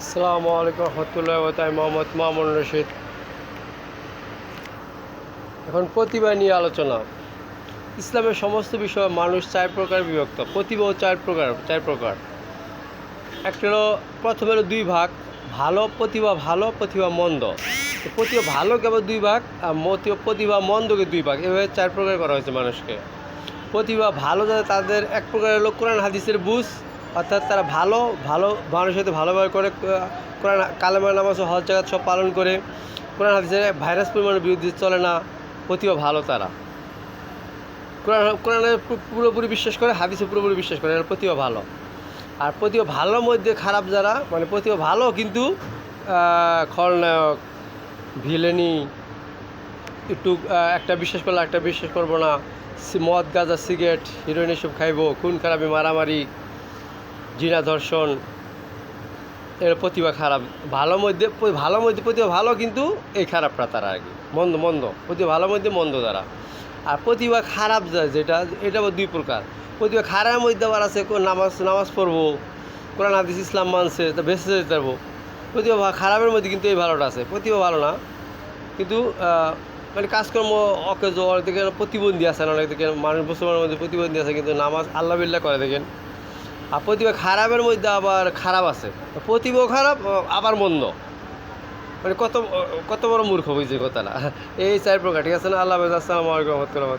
আসসালামু আলাইকুম রহমতুল্লাহ, তাই মোহাম্মদ মামুন রশিদ। এখন প্রতিভা নিয়ে আলোচনা। ইসলামের সমস্ত বিষয়ে মানুষ চার প্রকার বিভক্ত। প্রতিভাও চার প্রকার। একটা হলো, প্রথমে হলো দুই ভাগ, ভালো, প্রতিভা মন্দ। প্রতিভা ভালো কেবল দুই ভাগ, আর প্রতিভা মন্দকে দুই ভাগ, এভাবে চার প্রকার করা হয়েছে মানুষকে। প্রতিভা ভালো যাতে তাদের এক প্রকার হলো কোরআন হাদিসের বুঝ, অর্থাৎ তারা ভালো ভালো মানুষের সাথে ভালোভাবে করে কোরআন কালেমা নামাজ হজ জাকাত সব পালন করে কোরআন হাদিসের ভাইরাস পরিমাণের বিরুদ্ধে চলে না। প্রতিভা ভালো তারা কোরআনে পুরোপুরি বিশ্বাস করে, হাদিসে পুরোপুরি বিশ্বাস করে, এরা প্রতিভা ভালো। আর প্রতিভা ভালোর মধ্যে খারাপ যারা, মানে প্রতিভা ভালো কিন্তু খলনায়ক, ভিলেনি, একটু একটা বিশ্বাস করলে একটা বিশ্বাস করবো না, মদ গাঁজা সিগারেট হিরোইন এসব খাইব, খুন খারাপি মারামারি জিনা ধর্ষণ, এর প্রতিভা খারাপ। ভালোর মধ্যে প্রতিভা ভালো কিন্তু এই খারাপটা তারা আর কি, মন্দ প্রতিভা ভালোর মধ্যে মন্দ তারা। আর প্রতিভা খারাপ যেটা, এটা আবার দুই প্রকার। প্রতিভা খারাপের মধ্যে আবার আছে নামাজ পড়বো, কোরআন হাদিস ইসলাম মানছে, তা বেঁচে যেতে পারবো। প্রতিভা খারাপের মধ্যে কিন্তু এই ভালোটা আছে, প্রতিভা ভালো না কিন্তু মানে কাজকর্ম অকেজ, অনেক দিকে প্রতিবন্ধী আছে, অনেক দিকে মানুষ মুসলমানের মধ্যে প্রতিবন্ধী আছে কিন্তু নামাজ আল্লাহ বিল্লাহ করে দেখেন। আর প্রতিভা খারাপের মধ্যে আবার খারাপ আছে, প্রতিভাও খারাপ আবার মন্দ, মানে কত কত বড় মূর্খ বুঝছে কথাটা। এই চার প্রকার, ঠিক আছে না? আল্লাহ হাফেজ, আসসালামু আলাইকুম রহমতুল্লাহ।